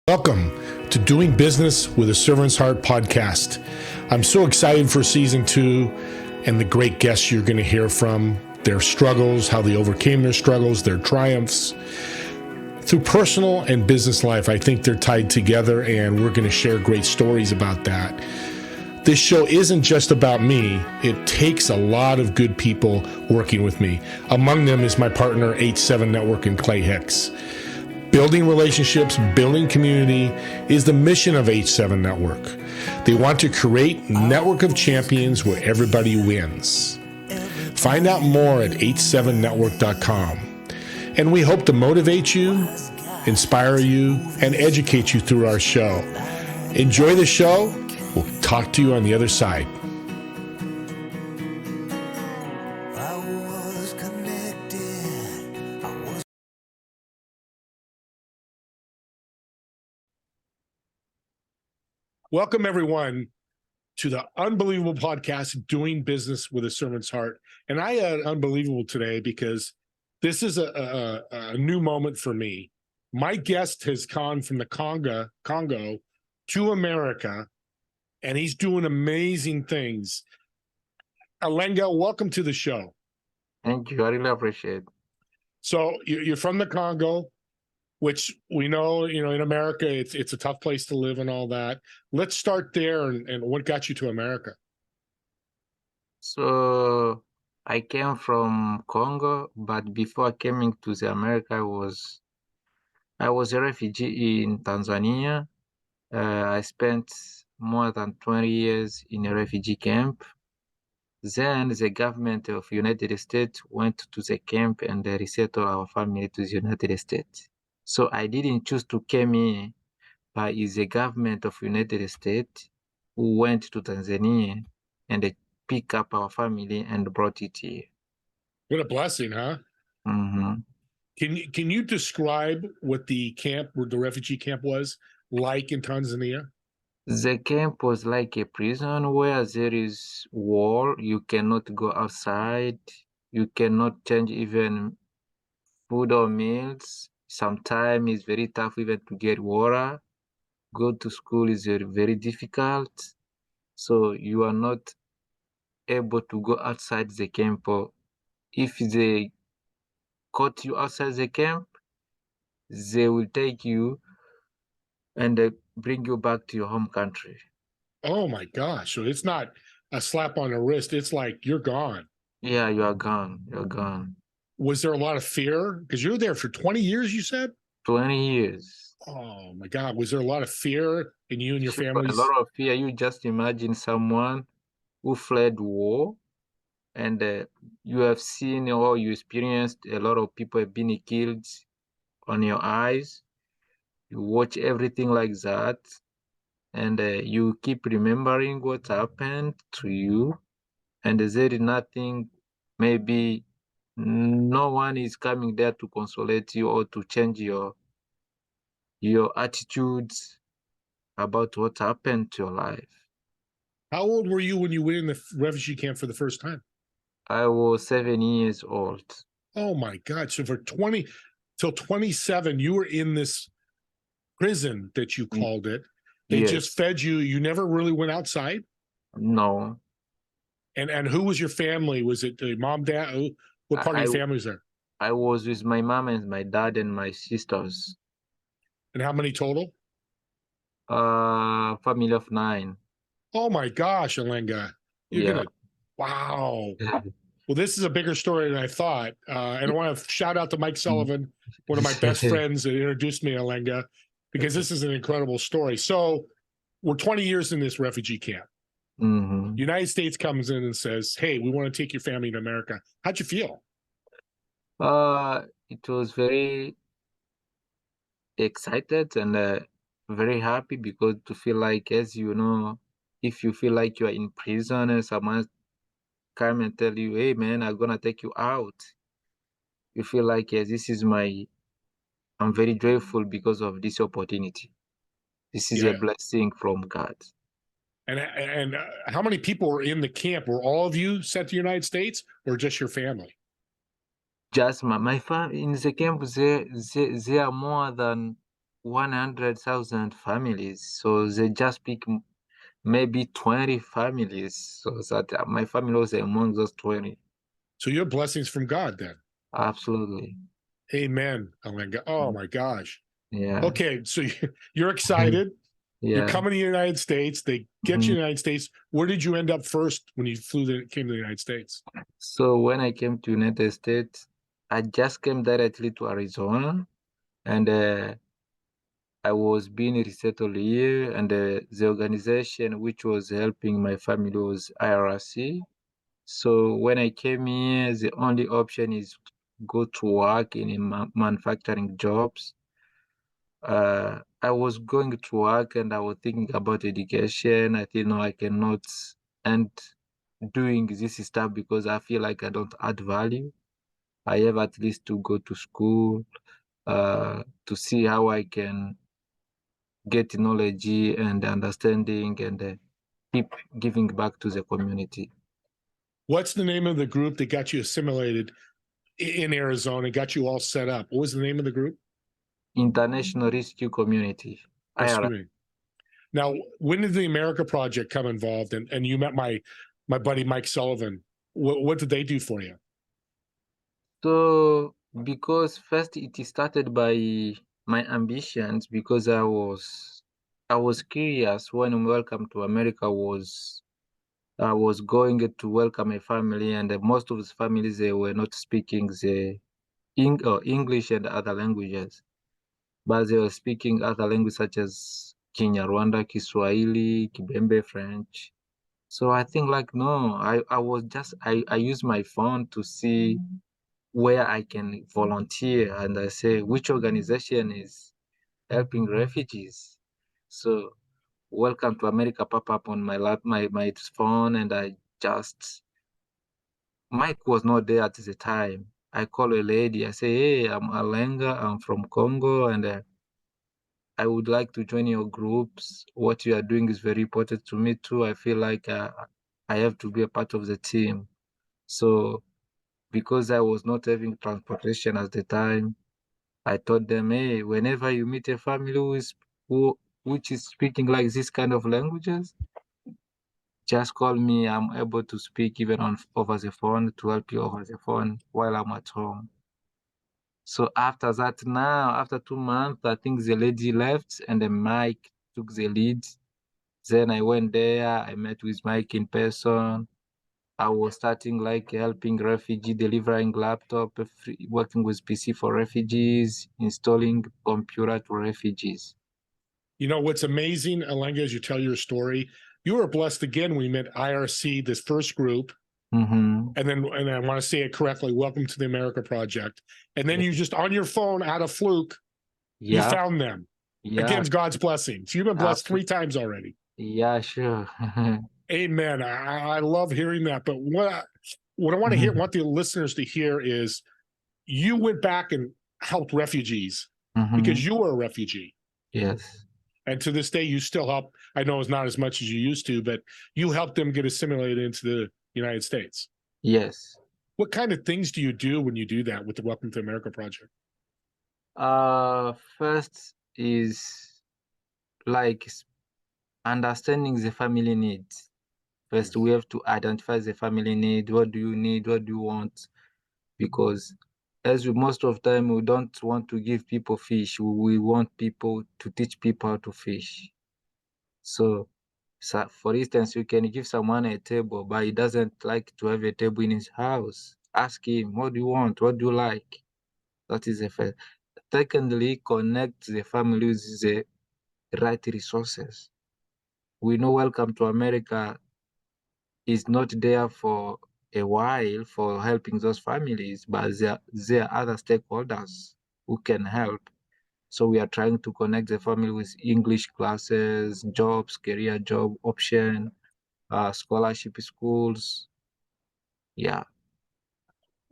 Welcome to Doing Business with a Servant's Heart podcast. I'm so excited for season 2 and the great guests you're going to hear from, their struggles, how they overcame their struggles, their triumphs. Through personal and business life, I think they're tied together, and we're going to share great stories about that. This show isn't just about me. It takes a lot of good people working with me. Among them is my partner, H7 Network, and Clay Hicks. Building relationships, building community is the mission of H7 Network. They want to create a network of champions where everybody wins. Find out more at h7network.com. And we hope to motivate you, inspire you, and educate you through our show. Enjoy the show. We'll talk to you on the other side. Welcome, everyone, to the unbelievable podcast, Doing Business with a Servant's Heart. And I had unbelievable today because this is a new moment for me. My guest has gone from the Congo to America, and he's doing amazing things. Alenga, welcome to the show. Thank you. I really appreciate it. So you're from the Congo, which we know, in America, it's a tough place to live and all that. Let's start there and what got you to America? So I came from Congo, but before coming to the America, I was a refugee in Tanzania. I spent more than 20 years in a refugee camp. Then the government of United States went to the camp and they resettled our family to the United States. So I didn't choose to come here, but it's the government of United States who went to Tanzania and they picked up our family and brought it here. What a blessing, huh? Mm-hmm. Can you describe what the refugee camp was like in Tanzania? The camp was like a prison where there is wall. You cannot go outside. You cannot change even food or meals. Sometimes it's very tough even to get water. Go to school is very difficult. So you are not able to go outside the camp. Or if they caught you outside the camp, they will take you and bring you back to your home country. Oh my gosh. So it's not a slap on the wrist. It's like you're gone. Yeah, you are gone. You're gone. Was there a lot of fear? Because you were there for 20 years, you said? 20 years. Oh my God. Was there a lot of fear in you and your Sure, families? a lot of fear. You just imagine someone who fled war and you have seen or you experienced a lot of people have been killed on your eyes. You watch everything like that and you keep remembering what happened to you, and there is nothing, maybe no one is coming there to consolate you or to change your attitudes about what happened to your life. How old were you when you went in the refugee camp for the first time? I was 7 years old. Oh my God. So for 20 till 27, you were in this prison that you called it. They Yes. just fed you. You never really went outside? No. And who was your family? Was it mom, dad? What part of your family was there? I was with my mom and my dad and my sisters. And how many total? Family of 9. Oh my gosh, Alenga. Yeah. Wow. Well, this is a bigger story than I thought. And I want to shout out to Mike Sullivan, one of my best friends that introduced me to Alenga, because this is an incredible story. So we're 20 years in this refugee camp. Mm-hmm. United States comes in and says, hey, we want to take your family to America. How'd you feel? It was very excited and very happy, because to feel like, as you know, if you feel like you are in prison and someone come and tell you, hey man, I'm gonna take you out, you feel like, yes, I'm very joyful because of this opportunity. This is a blessing from God. And how many people were in the camp? Were all of you sent to the United States or just your family? Just my family in the camp. There are more than 100,000 families. So they just pick maybe 20 families. So that my family was among those 20. So you have blessings from God then. Absolutely. Amen, Alenga. Oh my gosh. Yeah. Okay, so you're excited. You're Yeah. coming to the United States. They get you Mhm. to the United States. Where did you end up first when you came to the United States? So when I came to United States, I just came directly to Arizona, and I was being resettled here, and the organization which was helping my family was IRC. So when I came here, the only option is go to work in a manufacturing jobs. I was going to work and I was thinking about education. I think no, I cannot end doing this stuff because I feel like I don't add value. I have at least to go to school to see how I can get knowledge and understanding and keep giving back to the community. What's the name of the group that got you assimilated in Arizona, got you all set up? What was the name of the group? International Rescue Community. Rescue Me. Now, when did the America Project come involved? And you met my buddy Mike Sullivan. What did they do for you? So, because first it started by my ambitions, because I was curious when Welcome to America was I was going to welcome a family, and most of the families they were not speaking the English and other languages, but they were speaking other languages such as Kinyarwanda, Kiswahili, Kibembe, French. So I think like no, I use my phone to see where I can volunteer, and I say which organization is helping refugees. So Welcome to America pop up on my phone, and I just Mike was not there at the time. I call a lady. I say, "Hey, I'm Alenga. I'm from Congo, and I would like to join your groups. What you are doing is very important to me too. I feel like I have to be a part of the team." So because I was not having transportation at the time, I told them, "Hey, whenever you meet a family which is speaking like this kind of languages, just call me. I'm able to speak even over the phone to help you over the phone while I'm at home." So after that, now after 2 months, I think the lady left and then Mike took the lead. Then I went there. I met with Mike in person. I was starting like helping refugee, delivering laptop, working with PC for refugees, installing computer to refugees. You know what's amazing, Alenga, as you tell your story, you were blessed again. We met IRC, this first group, Mm-hmm. and I want to say it correctly. Welcome to the America Project, and then you just on your phone, out of fluke, you Yeah, found them. yeah, Again, God's blessing. So you've been blessed 3 times already. yeah, sure. Amen. I love hearing that. But what I want to hear, want the listeners to hear is you went back and helped refugees Mm-hmm. because you were a refugee. Yes, And to this day, you still help. I know it's not as much as you used to, but you helped them get assimilated into the United States. yes. What kind of things do you do when you do that with the Welcome to America Project? First is like understanding the family needs. First, Yes. we have to identify the family need. What do you need? What do you want? Because most of time, we don't want to give people fish. We want people to teach people how to fish. So, for instance, you can give someone a table, but he doesn't like to have a table in his house. Ask him, what do you want? What do you like? That is the first. Secondly, connect the family with the right resources. We know Welcome to America is not there for a while for helping those families, but there are other stakeholders who can help. So we are trying to connect the family with English classes, jobs, career job option, scholarship schools. Yeah.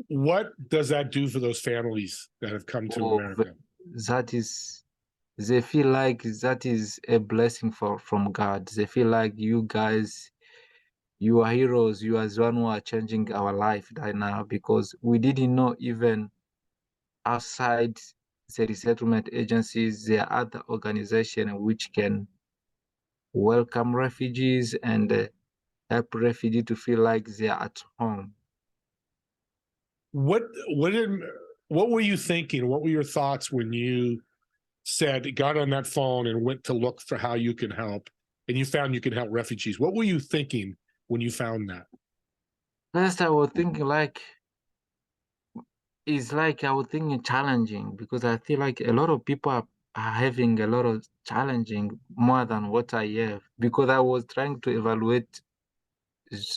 What does that do for those families that have come to Oh, America? that is, they feel like that is a blessing from God. They feel like you guys, you are heroes. You are the one who are changing our life right now because we didn't know even outside the resettlement agencies, there are other organizations which can welcome refugees and help refugees to feel like they are at home. What were you thinking? What were your thoughts when you got on that phone and went to look for how you can help, and you found you can help refugees? What were you thinking when you found that? First, I was thinking like, it's like I was thinking challenging, because I feel like a lot of people are having a lot of challenging more than what I have, because I was trying to evaluate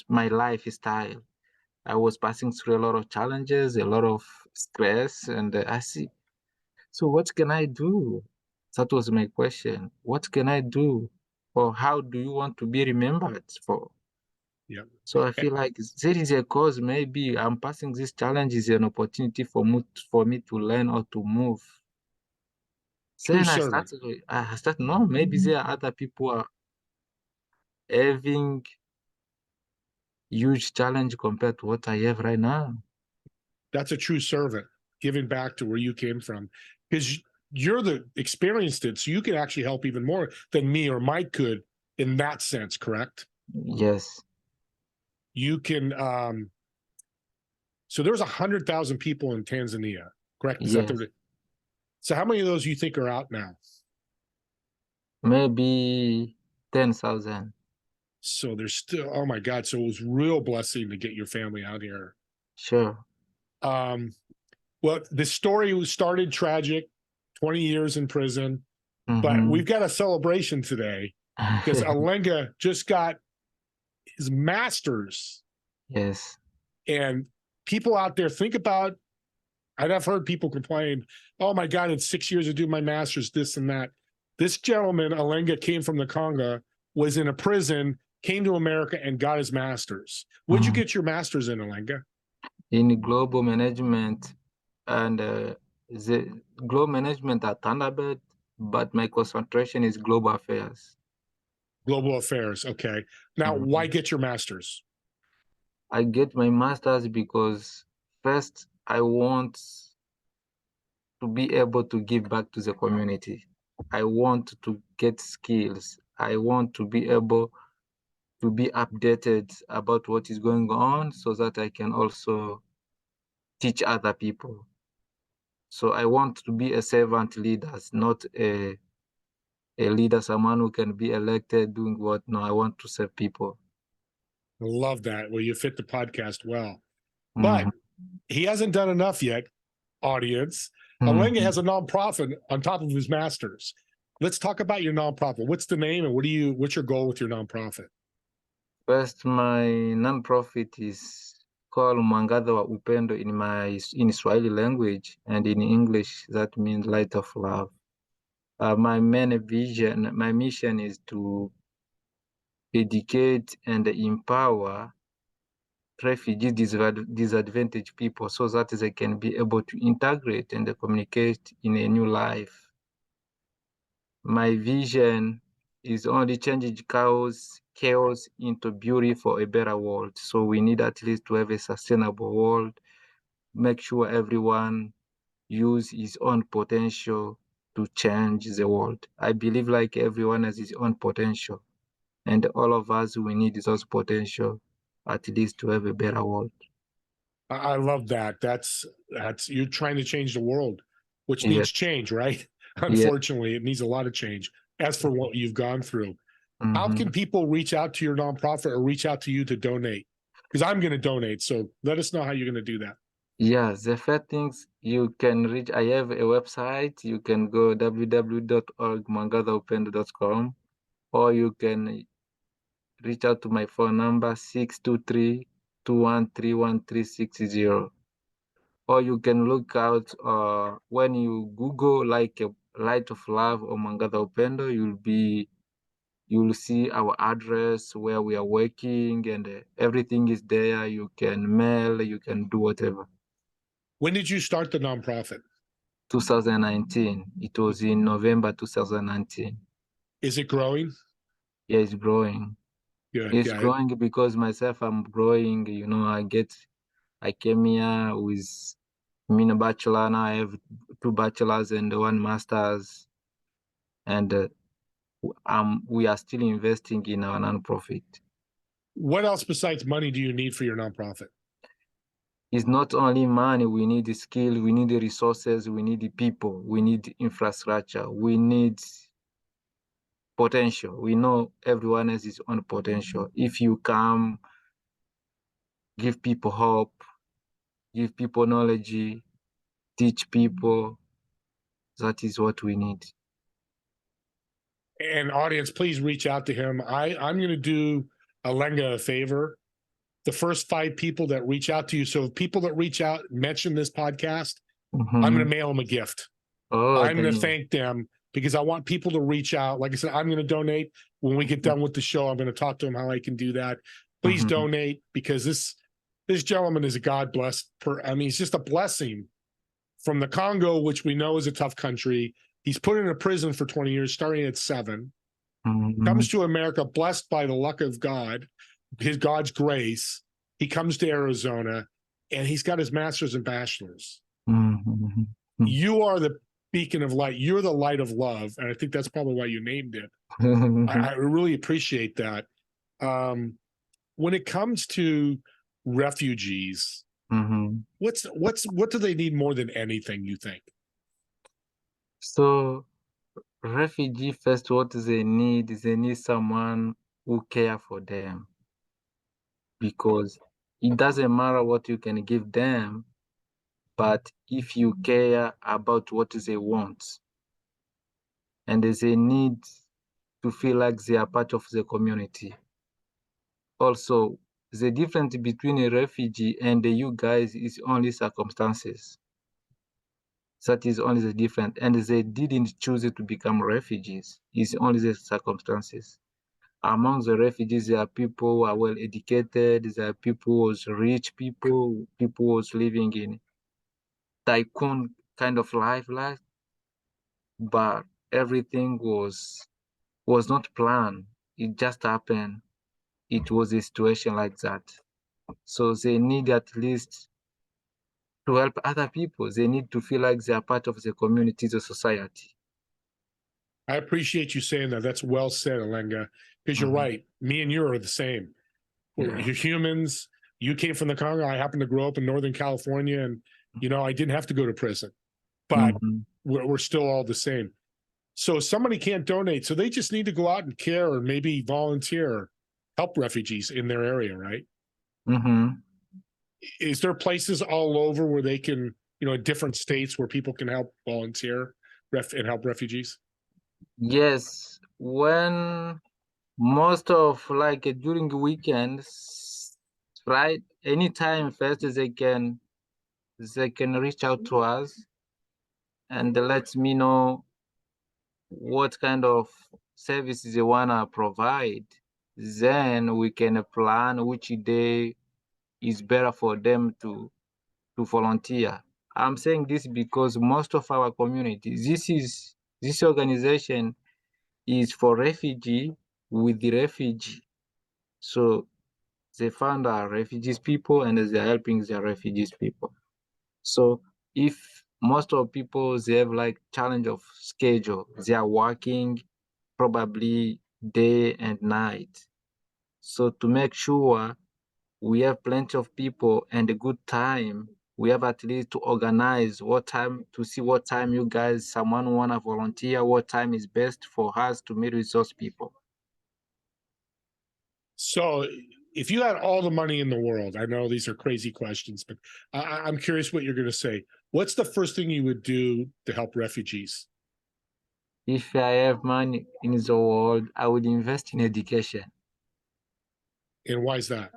my lifestyle. I was passing through a lot of challenges, a lot of stress, and I see. So what can I do? That was my question. What can I do? Or how do you want to be remembered for? Yeah. So I feel like there is a cause. Maybe I'm passing this challenge is an opportunity for me to learn or to move. True Then servant. I started, no, maybe there are other people are having huge challenge compared to what I have right now. That's a true servant, giving back to where you came from, because you're the experienced it, so you can actually help even more than me or Mike could in that sense. Correct? Yes. You can. So there's 100,000 people in Tanzania. Correct? Is that Yes. the? So how many of those you think are out now? Maybe 10,000. So there's still. Oh my God! So it was real blessing to get your family out here. Sure. Um, well, the story was started tragic, 20 years in prison, but Mm-hmm. we've got a celebration today because Alenga just got his master's. Yes. And people out there think about, I've heard people complain, oh my God, it's 6 years to do my master's, this and that. This gentleman, Alenga, came from the Congo, was in a prison, came to America and got his master's. What'd you get your master's in, Alenga? In global management, and the global management at Thunderbird, but my concentration is global affairs. Global affairs. Okay. Now, why get your master's? I get my master's because first I want to be able to give back to the community. I want to get skills. I want to be able to be updated about what is going on so that I can also teach other people. So I want to be a servant leader, not a leader, someone who can be elected doing what. No, I want to serve people. I love that. Well, you fit the podcast well. Mm-hmm. But he hasn't done enough yet, audience. Alenga Mm-hmm. has a nonprofit on top of his master's. Let's talk about your nonprofit. What's the name and what's your goal with your nonprofit? First, my nonprofit is called MWANGAZA WA UPENDO in Swahili language, and in English that means light of love. My main vision, my mission is to educate and empower refugee disadvantaged people so that they can be able to integrate and communicate in a new life. My vision is only changing chaos into beauty for a better world. So we need at least to have a sustainable world, make sure everyone use his own potential to change the world. I believe like everyone has his own potential, and all of us, we need those potential at least to have a better world. I love that. That's you're trying to change the world, which Yeah, needs change, right? yeah. Unfortunately, it needs a lot of change. As for what you've gone through, how Mm-hmm. can people reach out to your nonprofit or reach out to you to donate? Because I'm going to donate. So let us know how you're going to do that. Yeah, the first things you can reach, I have a website. You can go www.mwangazaupendo.com, or you can reach out to my phone number 623-213-1360. Or you can look out when you Google like a Light of Love or MWANGAZA WA UPENDO, you'll see our address where we are working, and everything is there. You can mail, you can do whatever. When did you start the nonprofit? 2019. It was in November 2019. Is it growing? Yeah, it's growing. Good, It's good. growing because myself, I'm growing. I came here with mean a bachelor now. I have 2 bachelors and 1 master's, and we are still investing in our nonprofit. What else besides money do you need for your nonprofit? It's not only money. We need the skill, we need the resources, we need the people, we need infrastructure, we need potential. We know everyone has his own potential. If you come, give people hope, give people knowledge, teach people, that is what we need. And audience, please reach out to him. I'm going to do Alenga a favor. The first 5 people that reach out to you. So people that reach out, mention this podcast, I'm going to mail them a gift. Oh, I'm going to thank them because I want people to reach out. Like I said, I'm going to donate. When we get done with the show, I'm going to talk to them how I can do that. Please donate, because this gentleman is a God blessed. I mean, he's just a blessing from the Congo, which we know is a tough country. He's put in a prison for 20 years, starting at 7. Comes to America, blessed by the luck of God, God's grace. He comes to Arizona, and he's got his master's and bachelor's. You are the beacon of light. You're the light of love, and I think that's probably why you named it. I really appreciate that. When it comes to refugees, what do they need more than anything, you think? So refugee, first, what they need someone who care for them, because it doesn't matter what you can give them, but if you care about what they want, and they need to feel like they are part of the community. Also, the difference between a refugee and you guys is only circumstances. That is only the difference. And they didn't choose to become refugees. It's only the circumstances. Among the refugees, there are people who are well educated, there are people who are rich people who are living in tycoon kind of life, but everything was not planned. It just happened. It was a situation like that. So they need at least to help other people. They need to feel like they are part of the community, the society. I appreciate you saying that. That's well said, Alenga, because you're right. Me and you are the same. You're humans. You came from the Congo. I happened to grow up in Northern California, and, I didn't have to go to prison, but we're still all the same. So somebody can't donate. So they just need to go out and care, or maybe volunteer, or help refugees in their area, right? Is there places all over where they can, in different states where people can help volunteer and help refugees? Yes, when most of during the weekends, right? Anytime first they can reach out to us and let me know what kind of services they wanna provide. Then we can plan which day is better for them to volunteer. I'm saying this because most of our community, this organization is for refugee with the refugee. So they found our refugees people and they're helping the refugees people. So if most of people, they have challenge of schedule, they are working probably day and night. So to make sure we have plenty of people and a good time, we have at least to organize what time, to see what time you guys, someone wanna volunteer, what time is best for us to meet with those people. So if you had all the money in the world, I know these are crazy questions, but I'm curious what you're going to say. What's the first thing you would do to help refugees? If I have money in the world, I would invest in education. And why is that?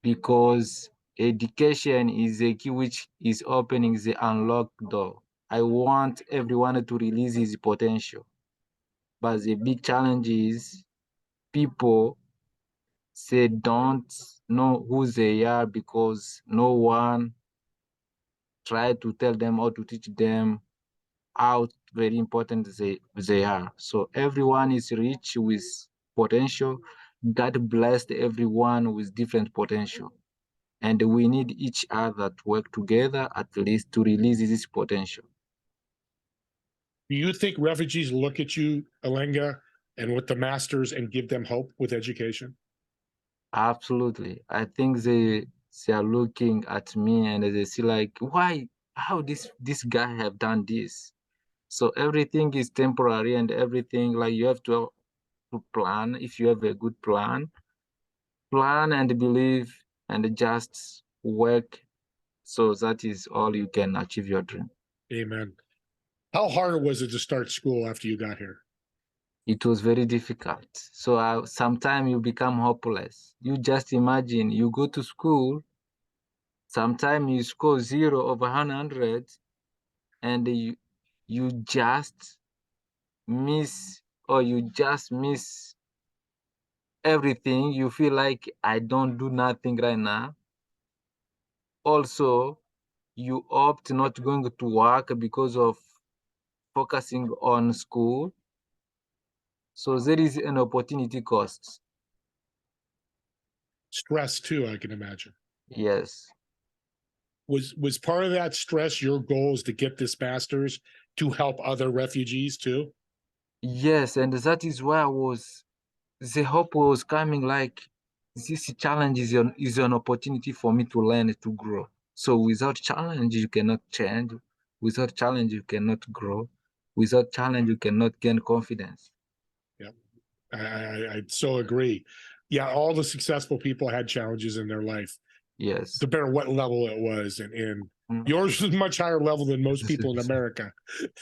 Because education is a key which is opening the unlocked door. I want everyone to release his potential. But the big challenge is people they don't know who they are because no one tried to tell them or to teach them how very important they are. So everyone is rich with potential. God blessed everyone with different potential. and we need each other to work together at least to release this potential. Do you think refugees look at you, Alenga, and with the masters and give them hope with education? Absolutely. I think they are looking at me and they see like, why, how this guy have done this? So everything is temporary and everything, like you have to plan. If you have a good plan and believe and just work. So that is all you can achieve your dream. Amen. How hard was it to start school after you got here? It was very difficult. So sometimes you become hopeless. You just imagine you go to school, sometimes you score 0/100, and you just miss, or you just miss everything. You feel like I don't do nothing right now. Also, you opt not going to work because of focusing on school. So there is an opportunity cost. Stress too, I can imagine. Yes. Was part of that stress your goal is to get this master's to help other refugees too? Yes, and that is why the hope was coming, like this challenge is an opportunity for me to learn, to grow. So without challenge, you cannot change. Without challenge, you cannot grow. Without challenge, you cannot gain confidence. Yeah, I so agree. Yeah, all the successful people had challenges in their life, Yes. no matter what level it was, and yours is much higher level than most people in America.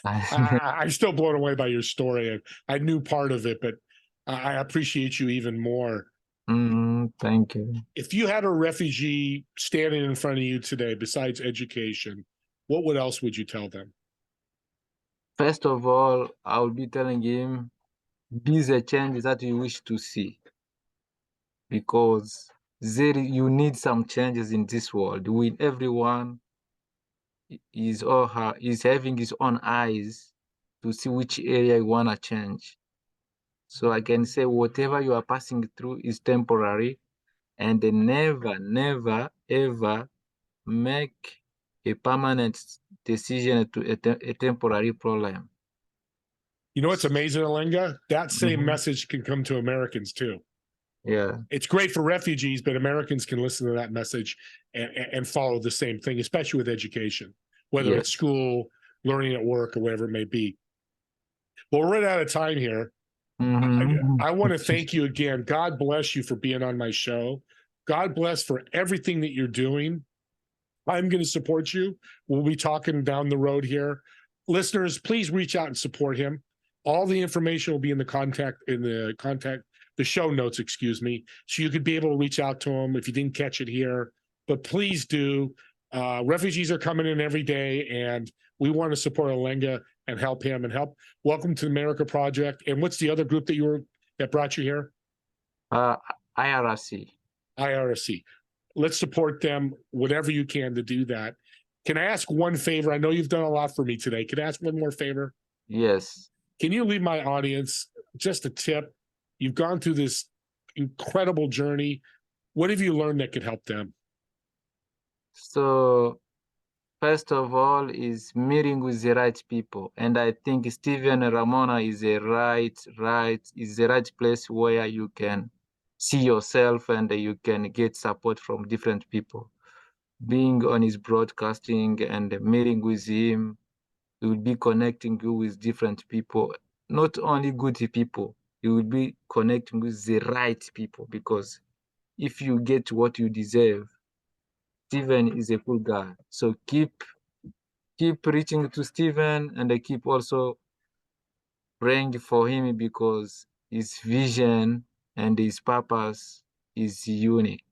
I'm still blown away by your story. I knew part of it, but I appreciate you even more. Thank you. If you had a refugee standing in front of you today, besides education, what else would you tell them? First of all, I will be telling him, be the change that you wish to see, because you need some changes in this world. With everyone is having his own eyes to see which area you wanna change. So I can say whatever you are passing through is temporary, and never, ever make a permanent decision to a temporary problem. You know what's amazing, Alenga? That same Mhm. message can come to Americans too. Yeah. It's great for refugees, but Americans can listen to that message and follow the same thing, especially with education, whether it's Yes. school, learning at work, or whatever it may be. Well, we're right out of time here. I want to thank you again. God bless you for being on my show. God bless for everything that you're doing. I'm going to support you. We'll be talking down the road here. Listeners, please reach out and support him. All the information will be in the show notes, excuse me. So you could be able to reach out to him if you didn't catch it here. But please do. Refugees are coming in every day, and we want to support Alenga and help him and help. Welcome to the America Project. And what's the other group that brought you here? IRC. IRC. Let's support them, whatever you can to do that. Can I ask one favor? I know you've done a lot for me today. Can I ask one more favor? Yes. Can you leave my audience just a tip? You've gone through this incredible journey. What have you learned that could help them? So first of all is meeting with the right people. And I think Steve Ramona is the right place where you can see yourself and you can get support from different people. Being on his broadcasting and meeting with him, he will be connecting you with different people, not only good people, you will be connecting with the right people, because if you get what you deserve, Steven is a cool guy. So keep reaching to Steven, and I keep also praying for him, because his vision and his purpose is unique.